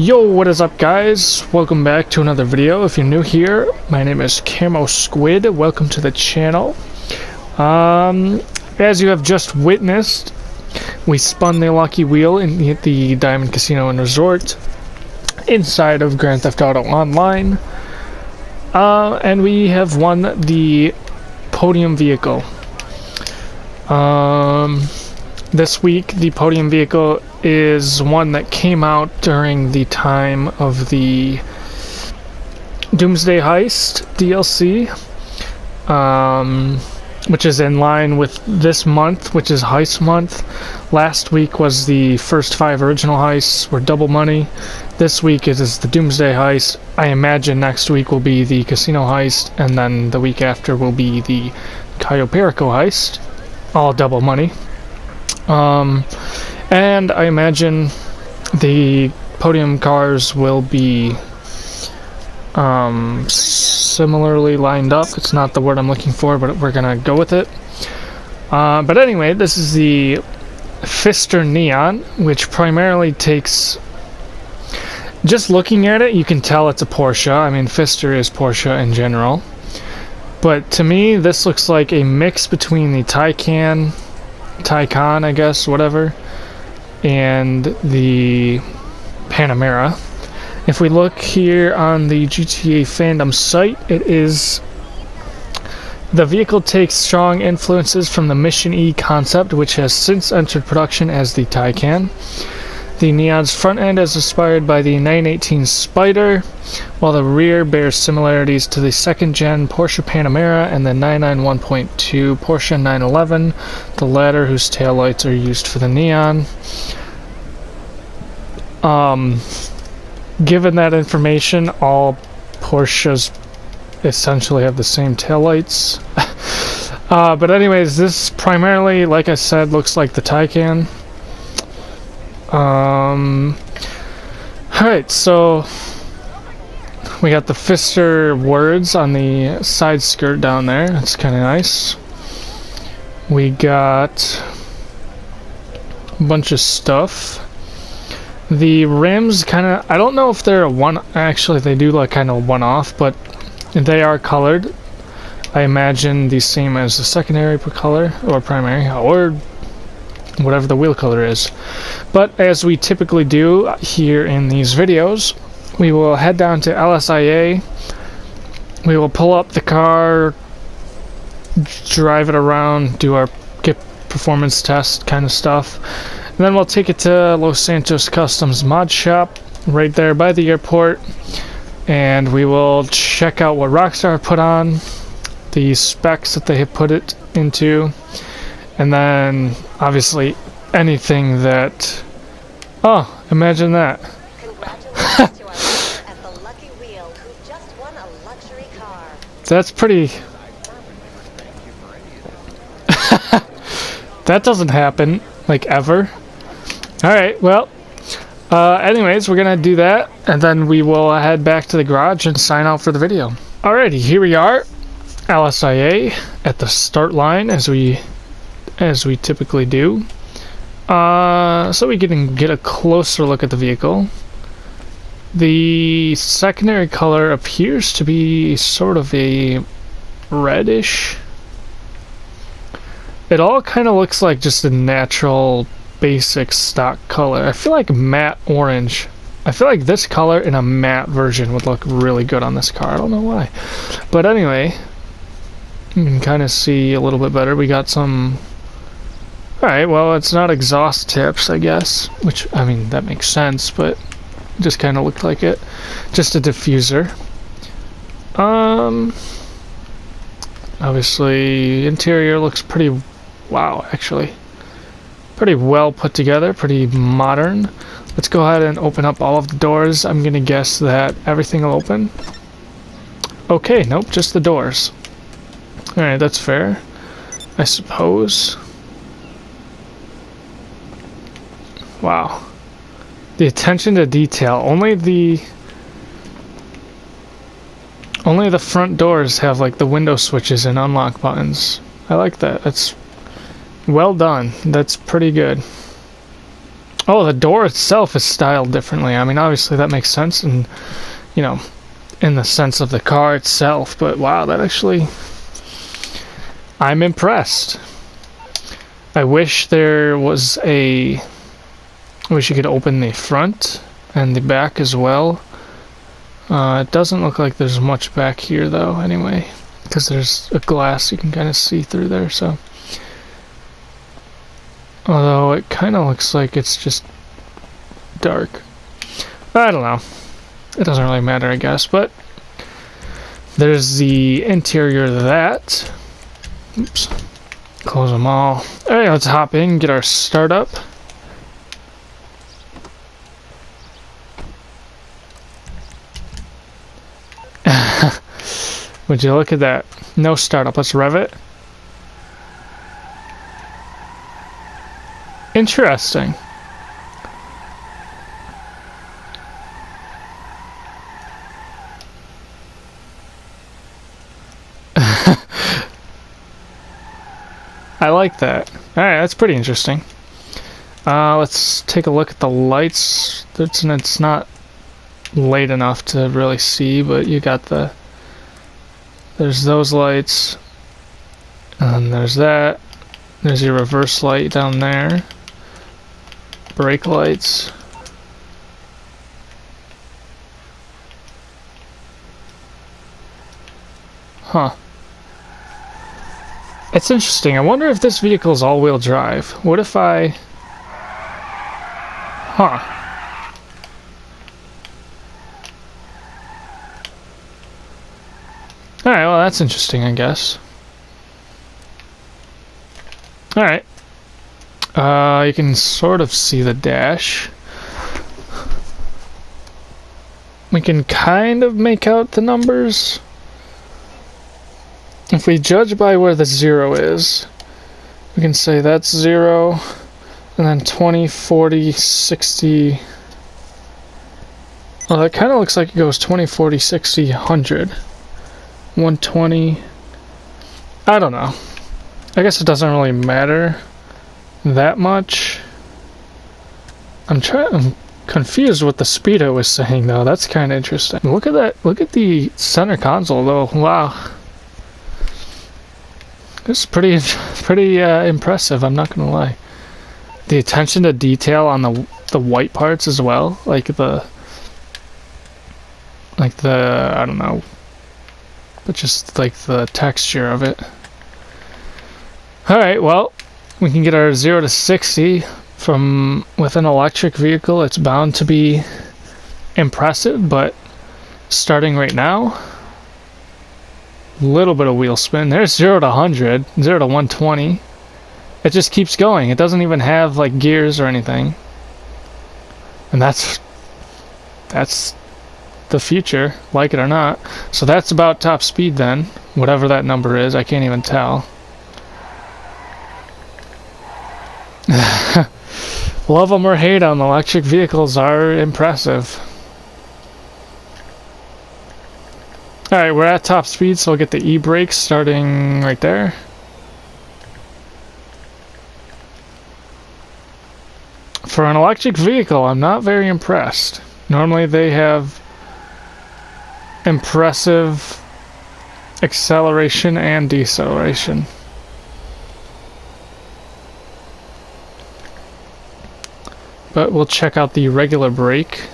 Yo, what is up guys? Welcome back to another video. If you're new here, my name is Camo Squid. Welcome to the channel. As you have just witnessed, we spun the lucky wheel in the Diamond Casino and Resort inside of Grand Theft Auto Online. And we have won the podium vehicle. This week, the podium vehicle is one that came out during the time of the Doomsday Heist DLC, which is in line with this month, which is Heist Month. Last week was the first 5 original heists, were double money. This week it is the Doomsday Heist. I imagine next week will be the Casino Heist, and then the week after will be the Cayo Perico Heist, all double money. And I imagine the podium cars will be similarly lined up. It's not the word I'm looking for, but we're gonna go with it. But anyway, this is the Pfister Neon, which primarily takes... Just looking at it, you can tell it's a Porsche. I mean, Pfister is Porsche in general. But to me, this looks like a mix between the Taycan, I guess, whatever, and the Panamera. If we look here on the GTA fandom site, the vehicle takes strong influences from the Mission E concept, which has since entered production as the Taycan. The Neon's front end is inspired by the 918 Spider, while the rear bears similarities to the second-gen Porsche Panamera and the 991.2 Porsche 911, the latter whose taillights are used for the Neon. Given that information, all Porsches essentially have the same taillights. But anyways, this primarily, like I said, looks like the Taycan. Alright, so we got the Pfister words on the side skirt down there. That's kind of nice. We got a bunch of stuff. The rims kind of, I don't know if they're a one, actually they do look kind of one-off, but they are colored. I imagine the same as the secondary color, or primary, or whatever the wheel color is. But as we typically do here in these videos, we will head down to LSIA. We will pull up the car, drive it around, do our get performance test kind of stuff, and then we'll take it to Los Santos Customs Mod Shop right there by the airport, and we will check out what Rockstar put on, the specs that they have put it into, and then obviously anything that... Oh, imagine that. Congratulations to our winner at the Lucky Wheel, who just won a luxury car. That's pretty... That doesn't happen, like, ever. Alright, well, anyways, we're gonna do that, and then we will head back to the garage and sign out for the video. Alrighty, here we are, LSIA, at the start line, as we typically do. So we can get a closer look at the vehicle. The secondary color appears to be sort of a reddish. It all kind of looks like just a natural basic stock color. I feel like matte orange. I feel like this color in a matte version would look really good on this car. I don't know why. But anyway, you can kind of see a little bit better. We got some... Alright, well, it's not exhaust tips, I guess. Which, I mean, that makes sense, but it just kind of looked like it. Just a diffuser. Obviously, interior looks pretty... Wow, actually. Pretty well put together, pretty modern. Let's go ahead and open up all of the doors. I'm gonna guess that everything will open. Okay, nope, just the doors. Alright, that's fair, I suppose. Wow. The attention to detail. Only the front doors have like the window switches and unlock buttons. I like that. That's well done. That's pretty good. Oh, the door itself is styled differently. I mean, obviously that makes sense, and you know, in the sense of the car itself. But wow, that actually, I'm impressed. I wish there was I wish you could open the front and the back as well. It doesn't look like there's much back here though, anyway, because there's a glass you can kind of see through there, so. Although it kind of looks like it's just dark. I don't know. It doesn't really matter, I guess, but there's the interior of that. Oops. Close them all. Alright, let's hop in, get our startup. Would you look at that? No startup. Let's rev it. Interesting. I like that. Alright, that's pretty interesting. Let's take a look at the lights. It's not late enough to really see, but you got there's those lights, and there's that. There's your reverse light down there. Brake lights. Huh. It's interesting. I wonder if this vehicle is all-wheel drive. What if I... Huh. Alright, well that's interesting, I guess. Alright. You can sort of see the dash. We can kind of make out the numbers. If we judge by where the 0 is, we can say that's 0, and then 20, 40, 60... Well, that kind of looks like it goes 20, 40, 60, 100. 120... I don't know. I guess it doesn't really matter that much. I'm confused what the speedo was saying, though. That's kind of interesting. Look at that. Look at the center console, though. Wow. It's pretty impressive, I'm not gonna lie. The attention to detail on the white parts as well, like the I don't know, but just like the texture of it. Alright, well, we can get our 0 to 60 from with an electric vehicle. It's bound to be impressive, but starting right now, little bit of wheel spin. There's 0 to 100, 0 to 120. It just keeps going. It doesn't even have like gears or anything. And that's the future, like it or not. So that's about top speed then, whatever that number is. I can't even tell. Love them or hate them, electric vehicles are impressive. Alright, we're at top speed, so we'll get the e-brakes starting right there. For an electric vehicle, I'm not very impressed. Normally they have impressive acceleration and deceleration. But we'll check out the regular brake.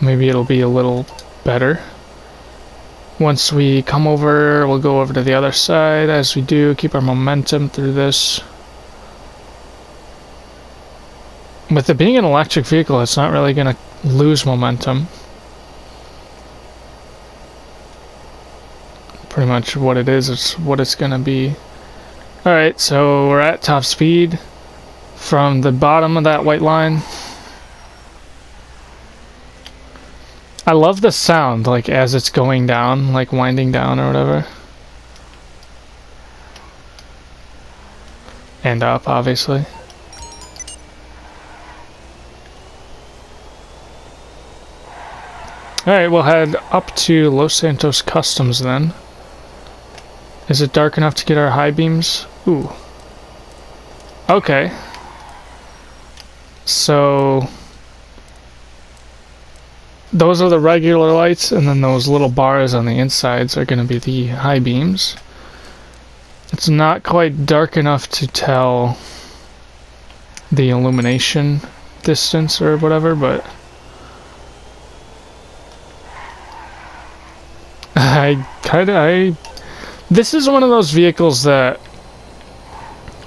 Maybe it'll be a little better. Once we come over, we'll go over to the other side. As we do, keep our momentum through this. With it being an electric vehicle, it's not really going to lose momentum. Pretty much what it is what it's going to be. Alright, so we're at top speed. From the bottom of that white line. I love the sound, like as it's going down, like winding down or whatever. And up, obviously. Alright, we'll head up to Los Santos Customs then. Is it dark enough to get our high beams? Ooh. Okay. So those are the regular lights, and then those little bars on the insides are going to be the high beams. It's not quite dark enough to tell the illumination distance or whatever, but this is one of those vehicles that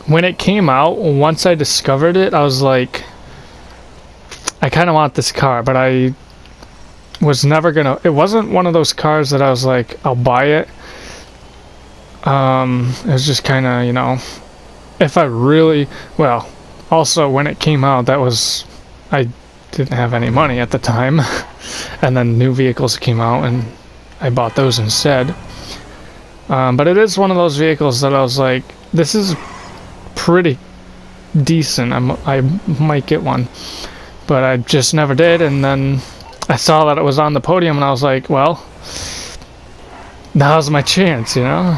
when it came out, once I discovered it, I was like, I kind of want this car, but I was never gonna, it wasn't one of those cars that I was like, I'll buy it. It was just kind of, you know, if I really, well, also when it came out, that was, I didn't have any money at the time, and then new vehicles came out and I bought those instead. But it is one of those vehicles that I was like, this is pretty decent. I might get one, but I just never did. And then I saw that it was on the podium, and I was like, well, now's my chance, you know,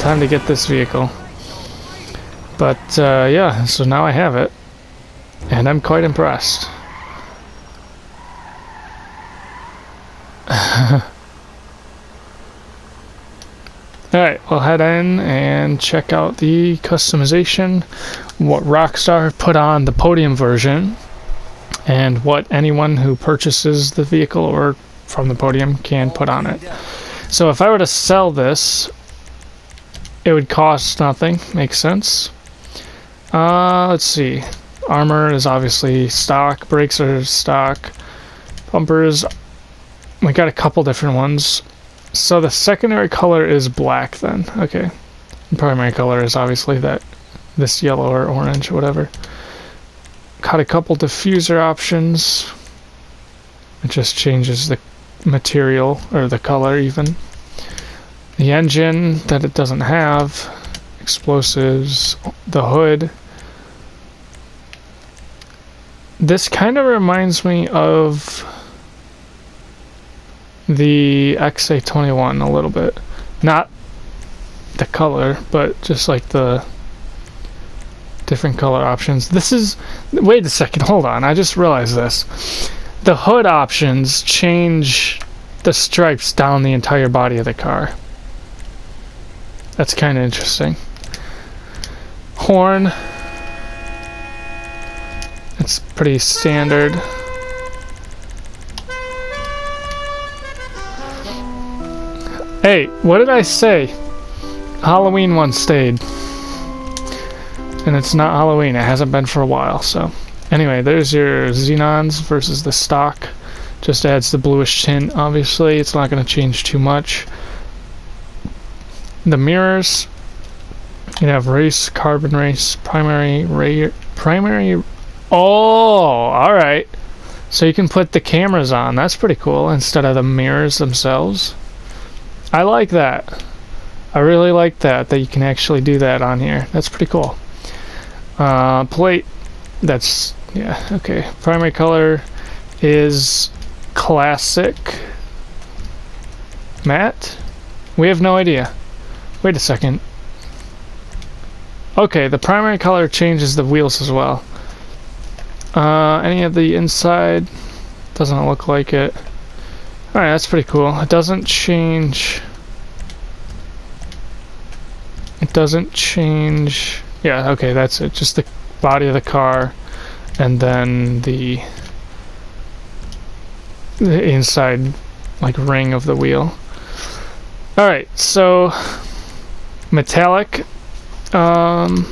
time to get this vehicle. But yeah, so now I have it, and I'm quite impressed. Alright, we'll head in and check out the customization, what Rockstar put on the podium version, and what anyone who purchases the vehicle or from the podium can put on it. So if I were to sell this, it would cost nothing. Makes sense. Let's see. Armor is obviously stock, brakes are stock, bumpers, we got a couple different ones. So the secondary color is black then. Okay. The primary color is obviously this yellow or orange or whatever. Got a couple diffuser options. It just changes the material or the color even. The engine that it doesn't have. Explosives. The hood. This kind of reminds me of the XA21 a little bit. Not the color, but just like the different color options. This is, wait a second, hold on, I just realized this. The hood options change the stripes down the entire body of the car. That's kind of interesting. Horn. It's pretty standard. Hey, what did I say? Halloween one stayed. And it's not Halloween, it hasn't been for a while, so. Anyway, there's your xenons versus the stock. Just adds the bluish tint, obviously. It's not going to change too much. The mirrors. You have race, carbon race, primary. Oh, alright. So you can put the cameras on. That's pretty cool instead of the mirrors themselves. I like that. I really like that you can actually do that on here. That's pretty cool. Plate. That's, yeah, okay. Primary color is classic. Matte? We have no idea. Wait a second. Okay, the primary color changes the wheels as well. Any of the inside doesn't look like it. Alright, that's pretty cool. It doesn't change. It doesn't change. Yeah, okay, that's it. Just the body of the car and then the inside like ring of the wheel. Alright, so metallic carbon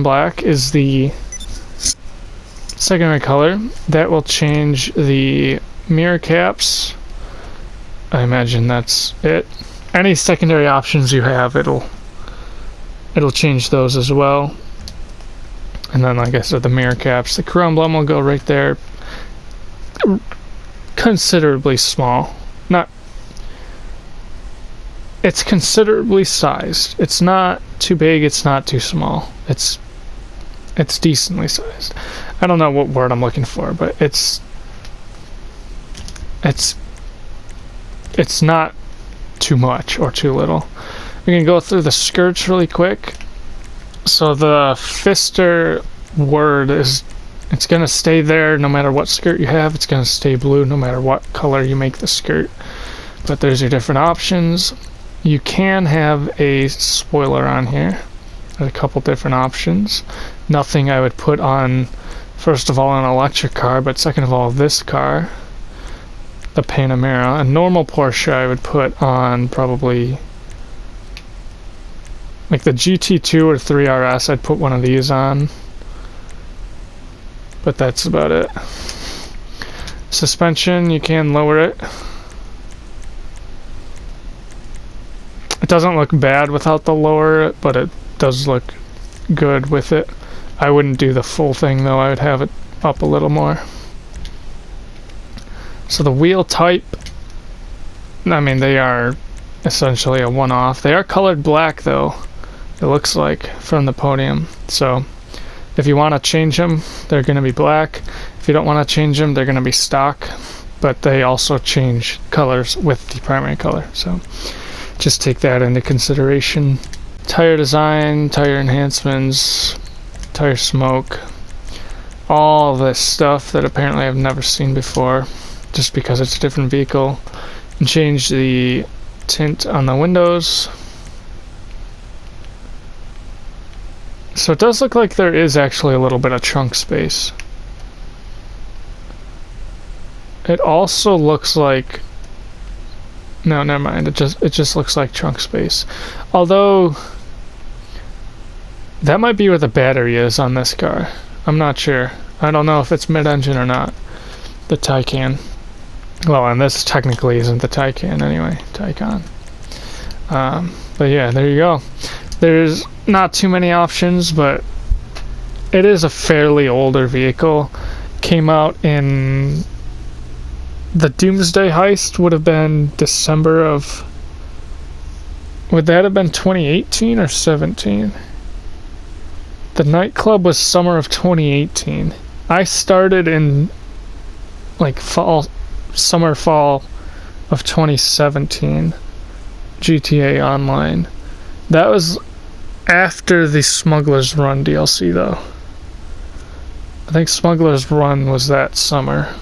black is the secondary color. That will change the mirror caps. I imagine that's it. Any secondary options you have, it'll change those as well. And then, like I said, the mirror caps, the crew emblem will go right there. Considerably small. It's considerably sized. It's not too big, it's not too small. It's decently sized. I don't know what word I'm looking for, but it's not too much or too little. We can go through the skirts really quick. So the Pfister word is It's going to stay there no matter what skirt you have. It's going to stay blue no matter what color you make the skirt. But there's your different options. You can have a spoiler on here. There's a couple different options. Nothing I would put on, first of all, an electric car, but second of all, this car, the Panamera. A normal Porsche I would put on probably like the GT2 or 3RS. I'd put one of these on. But that's about it. Suspension, you can lower it. It doesn't look bad without the lower, but it does look good with it. I wouldn't do the full thing though, I would have it up a little more. So the wheel type, I mean, they are essentially a one-off. They are colored black though, it looks like, from the podium. So if you want to change them, they're going to be black. If you don't want to change them, they're going to be stock. But they also change colors with the primary color. So just take that into consideration. Tire design, tire enhancements, tire smoke. All this stuff that apparently I've never seen before. Just because it's a different vehicle. And change the tint on the windows. So it does look like there is actually a little bit of trunk space. It also looks like, no, never mind. It just looks like trunk space. Although that might be where the battery is on this car. I'm not sure. I don't know if it's mid-engine or not. The Taycan. Well, and this technically isn't the Taycan anyway. Taycan. But yeah, there you go. There's not too many options, but it is a fairly older vehicle. Came out in the Doomsday Heist would have been December of, would that have been 2018 or 17? The nightclub was summer of 2018. I started in like fall of 2017. GTA Online. That was after the Smuggler's Run DLC, though. I think Smuggler's Run was that summer,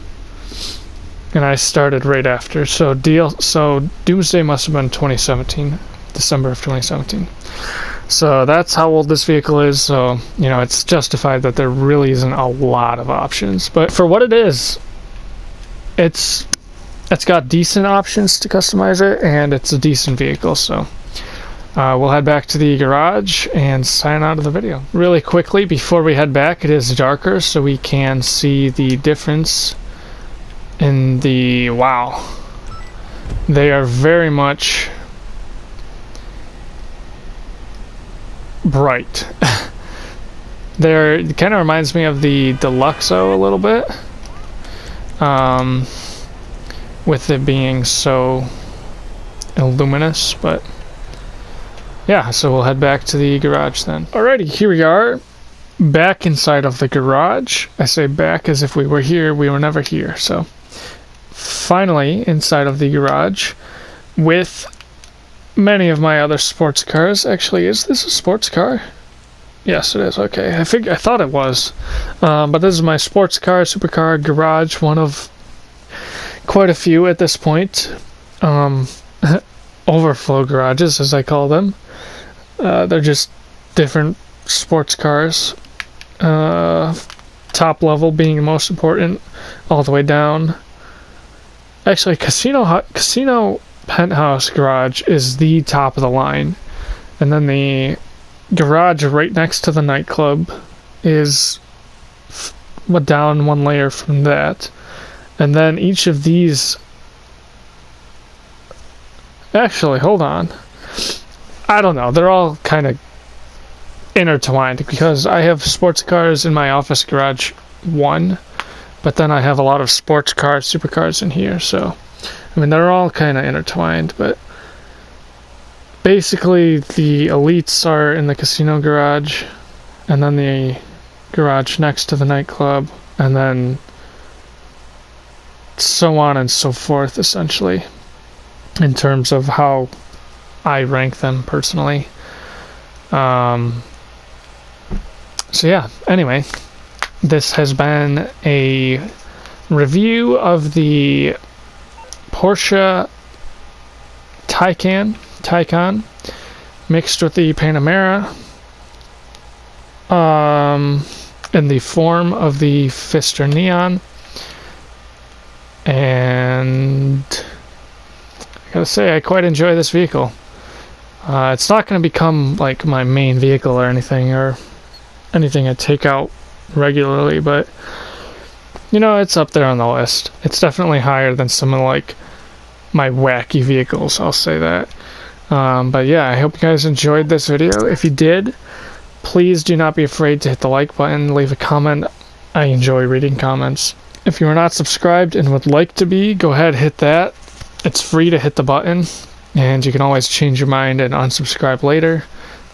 and I started right after. So Doomsday must have been 2017, December of 2017. So that's how old this vehicle is. So it's justified that there really isn't a lot of options. But for what it is, it's got decent options to customize it, and it's a decent vehicle. So. We'll head back to the garage and sign out of the video. Really quickly, before we head back, it is darker, so we can see the difference in the... Wow. They are very much bright. It kind of reminds me of the Deluxo a little bit. With it being so luminous, but... yeah, so we'll head back to the garage then. Alrighty, here we are, back inside of the garage. I say back as if we were here, we were never here. So, finally inside of the garage with many of my other sports cars. Actually, is this a sports car? Yes, it is. Okay, I thought it was. But this is my sports car, supercar garage, one of quite a few at this point. Overflow garages, as I call them. They're just different sports cars. Top level being the most important, all the way down. Actually, Casino Penthouse Garage is the top of the line. And then the garage right next to the nightclub is down one layer from that. And then each of these... Actually, hold on. I don't know. They're all kind of intertwined because I have sports cars in my office garage 1, but then I have a lot of sports cars, supercars in here. So, I mean, they're all kind of intertwined, but basically the elites are in the casino garage, and then the garage next to the nightclub, and then so on and so forth, essentially, in terms of how I rank them personally. So yeah, anyway, this has been a review of the Porsche Taycan mixed with the Panamera in the form of the Pfister Neon. And I gotta say, I quite enjoy this vehicle. It's not going to become like my main vehicle or anything I take out regularly, but you know, it's up there on the list. It's definitely higher than some of like my wacky vehicles, I'll say that. But yeah, I hope you guys enjoyed this video. If you did, please do not be afraid to hit the like button, leave a comment. I enjoy reading comments. If you are not subscribed and would like to be, go ahead, hit that. It's free to hit the button, and you can always change your mind and unsubscribe later.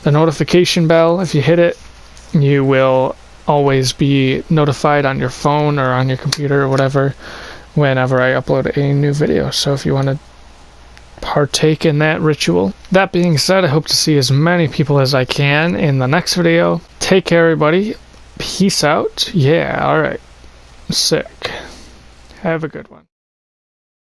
The notification bell, if you hit it, you will always be notified on your phone or on your computer or whatever whenever I upload a new video. So if you want to partake in that ritual. That being said, I hope to see as many people as I can in the next video. Take care, everybody. Peace out. Yeah, alright. Sick. Have a good one.